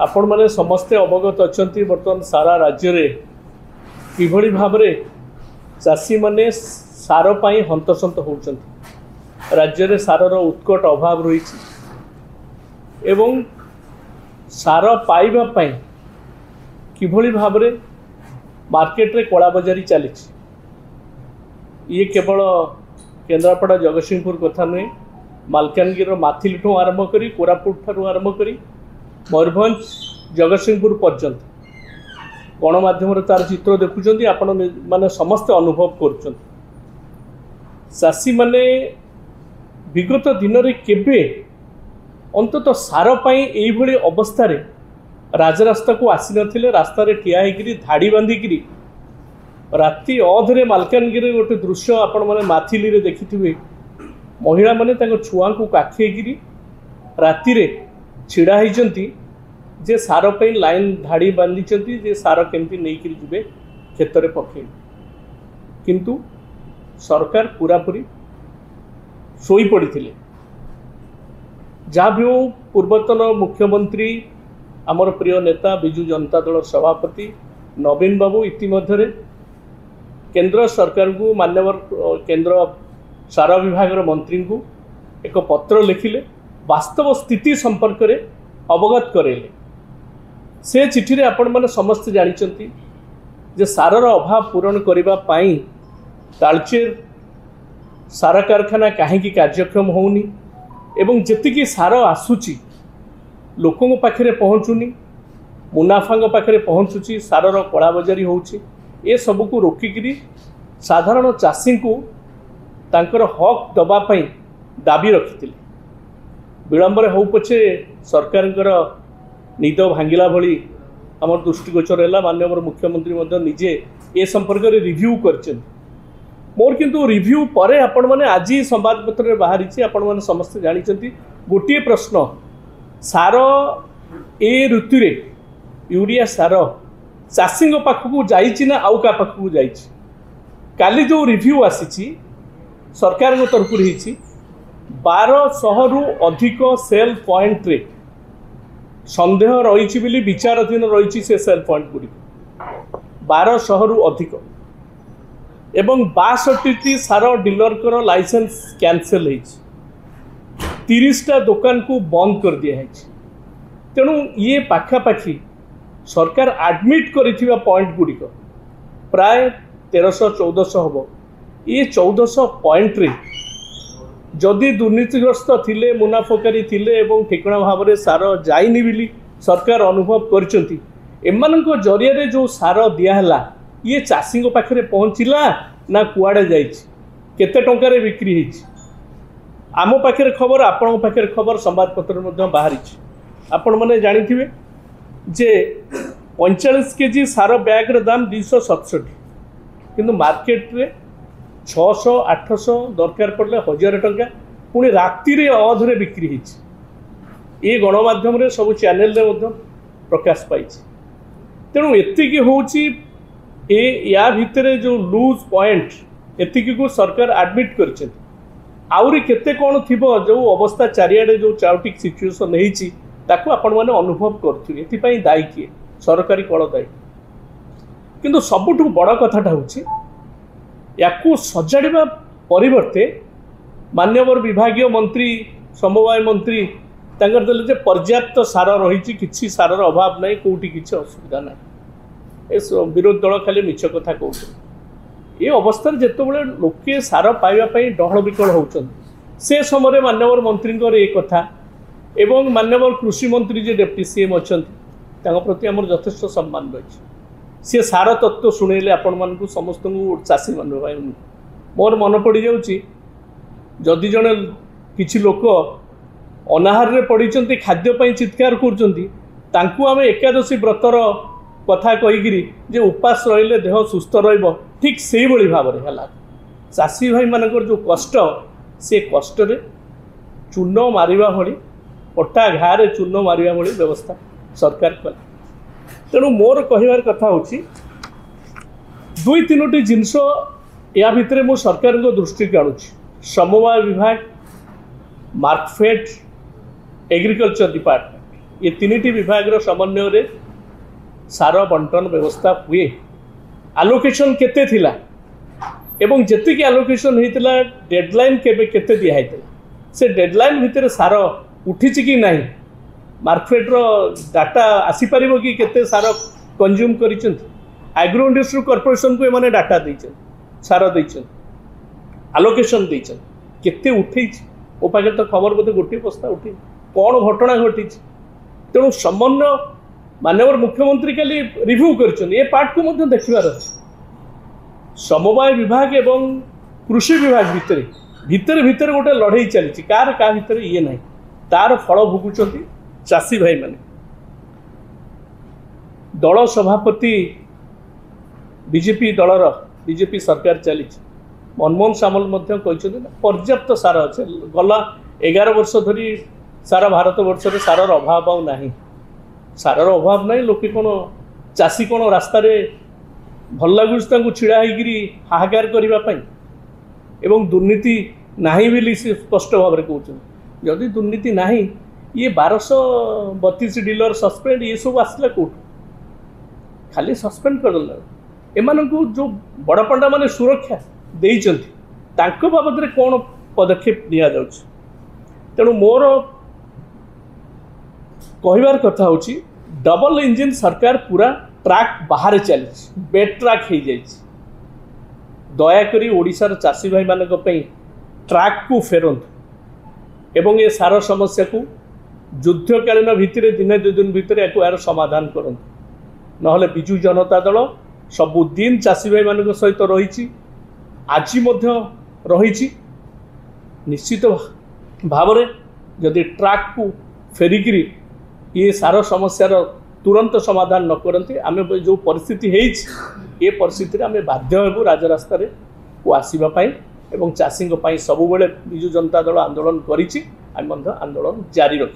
आपण माने समस्ते अवगत अच्छा बर्तमान सारा राज्य रे किभली भाव चाषी माने सार पाई हंतसंत होउछंती। राज्य रे सारर उत्कट अभाव रही एवं सार पाइबा पाई किभली भाव मार्केट रे कला बजारी चली। ये केवल केन्द्रापड़ा जगतसिंहपुर कथा नुहे, मालकानगिरी माथिल ठू आरंभ करी कोरापुट ठारू आरंभ करी मयूरभंज जगतसिंहपुर पर्यंत गणमाध्यम तार चित्र देखुं आपण माने समस्त अनुभव कर चाषी माने विगत दिन में केबे अंतत सार पाई एई भली अवस्था रे राजरास्ता को आसी नथिले। रास्ता रे ठिया हेकरी धाड़ी बांधिकी राति अधरे मालकानगिरी गोटे दृश्य आपण माने माथिली रे देखिथिबे। महिला माने तांको छुआ को काखेकरी राति रे छिड़ा होती जे सार पे लाइन धाड़ी बांधी जे सार केमती नहीं जीवे खेत में पके, किंतु सरकार पूरापूरी शोई पड़ी। जहाँ भी हो पूर्वतन मुख्यमंत्री आमर प्रिय नेता बिजु जनता दल सभापति नवीन बाबू इतिमध्य केंद्र सरकार को मान्यवर केंद्र सार विभाग मंत्री को एक पत्र लिखिले, वास्तव स्थिति संपर्क में अवगत करेले। से चिठी रे आपण माने समस्त जानिचंती जे सारर अभाव पूरण करिबा पाई तालचेर सार कारखाना कहीं कार्यक्रम होउनी एवं जेतिकी सार आसुची लोकों पाखरे पहुँचुनी, मुनाफांग पाखरे पहुँचुची, सारर कला बजारी होउची। ए सब को रोकिकी साधारण चाषी को तांकर हक दबा पाई दाबी रखिथिले। विलंबर हो पछे सरकार निद भांगिला भली आम दृष्टिगोचर है। माननीय मुख्यमंत्री निजे ए संपर्क में रिव्यू कर मोर किंतु रिव्यू परे आपण माने आज संवादपत्र बाहरी आपण माने समस्त जानी गोटे प्रश्न सार ए ऋतु रे यूरिया सार चाषी पाखक जाइछि ना आउ का पाखक जाइछि। काली जो रिव्यू आसी सरकार तरफ 1200 रु अधिक सेल पॉइंट रे संदेह रही बोली विचाराधीन रही से सेल पॉइंट गुड़ी 1200 रु अधिक एवं 62टी सार डीलर कर लाइसेंस कैंसल हो 30टा दुकान को बंद कर दिया है। तेणु ये पाखापाखी सरकार एडमिट करिथिबा पॉइंट गुड़ी प्राय 1300-1400 हम। ये 1400 पॉइंट रे जदि दुर्नीतिग्रस्त थिले, मुनाफकारी थिले एवं ठिकणा भाव में सार जाइनी बिली सरकार अनुभव करचंती। एमानंको जरिया रे जो सार दियाहला ये चाषी पाखरे पहुँचला ना कुआड़े जाइछि, केते टंका रे बिक्री होइछि। आम पाखरे खबर, आपण पाखरे खबर, संवादपत्र मध्य बाहरी। आपण माने जानिथिबे जे 45 केजी सार बैग रे दाम 267, किंतु मार्केट रे 600-800 दरकार पड़े 1000 टंका पुणी राति रे अधरे बिक्री होइछि। ये गणमाध्यम रे सब चैनल रे मध्य प्रकाश पाई। तेणु एतिकी होउछि या भितरे जो लूज पॉइंट एतिकी को सरकार एडमिट करछन। आउरी केते कोन थिबो जो अवस्था चारियाडे जो चाउटिक सिचुएशन हेछि ताको आपण माने अनुभव करथि। एति पई दायी किए सरकारी कळ दायी, किंतु सबुठु बड़ कथाटा होछि याकू सजाड़ा परिवर्ते मान्यवर विभागीय मंत्री समवाय मंत्री तांकर देले जे पर्याप्त सार रही, किसी सार अभाव नहीं, कोठी किसी असुविधा ना। ए विरोधी दल खाली मिछ कथा कहते। ये अवस्था जितेबाला लोके सार पाइबापी डहल विकल होउछन से समय मान्यवर मंत्री ये कथा एवं मान्यवर कृषि मंत्री जे डेप्टी सीएम अच्छा प्रति आम यथेष सम्मान रही। सी सार तत्व शुणेले आपण मानू समस्त चाषी मान मोर मन पड़ जाऊँगी जदि जड़े किसी लोक अनाहार रे पड़ी खाद्यपाई चित्कार करें एकादशी व्रतर कथा कहीकि जे उपास रहिले देह सुस्थ रहिबो, ठीक से भली भाव में है चाषी भाई मानकर जो कष्ट से कष्ट रे चून मारिबा भली पट्टा घारे चून मारिबा भली व्यवस्था सरकार कला। तेणु मोर कहबार कथा होची 2-3टी जिनस या भितर मु सरकार को दृष्टि की आणुची। समवाय विभाग, मार्कफेड, एग्रीकल्चर डिपार्टमेंट ये तीनिटी विभाग समन्वय सार बंटन व्यवस्था हुए आलोकेशन केते थिला एवं जति आलोकेशन होता डेडलाइन केते दिखाई से डेडलाइन भितर सार उठी कि ना मार्केट रो डाटा आसीपर कि केते सार कंज्यूम कर एग्रो इंडस्ट्री कॉर्पोरेशन को एमाने डाटा देछन सार देछन आलोकेशन देछन केते उठे मो पाखे तो खबर बोधे गोटे बस्ता उठे कौन घटना घटी तेणु समन्वय माननीय मुख्यमंत्री खाली रिव्यू कर पार्ट को देखार अच्छे समवाय विभाग एवं कृषि विभाग भितर भितर भितर गोटे लड़ाई चली कार का भितर ये ना तार फल भोगुंट चाषी भाई माने दल सभापति बीजेपी दलर बीजेपी सरकार चली मनमोहन सामल पर्याप्त सार अच्छे गला 11 वर्ष धरी सारा भारत वर्ष में सारर अभाव ना सारर अभाव ना लोके कौन चाषी कौन रास्ता भल लगुच छिड़ा होगी हाहाकार करने एवं दुर्नीति नहीं बोली से स्पष्ट भाव में कहते जदि दुर्नीति नहीं ये 1232 डीलर सस्पेंड ये सब आसला कौट खाली सस्पेंड करदेला एमान को जो बड़ पंडा माने सुरक्षा देइचंती बाबद में कौन पदक्षेप निया जाउछ तेणु मोर कहबार कथा हूँ डबल इंजिन सरकार पूरा ट्रैक बाहर चली बेड ट्रैक हो जाए दयाकोरी ओडिशार चाषी भाई मान ट्रैक को फेरंतु एवं ये सार समस्या को युद्धकालीन भित्तिरे दिने 2 दिन भितर यार समाधान करंतु नहले बिजु जनता दल सबुदिन चाषी भाई मान सहित रही आज रही निश्चित भाव में जदि ट्रैक को फेरिकी ये सार समस्यार तुरंत समाधान न करते आम जो परिस्थिति ये परिस्थिति आम बाध्य हेबु राजरास्ता को आसवाई एवं चाषी सब बिजु जनता दल आंदोलन करिछि आम आंदोलन जारी रखी।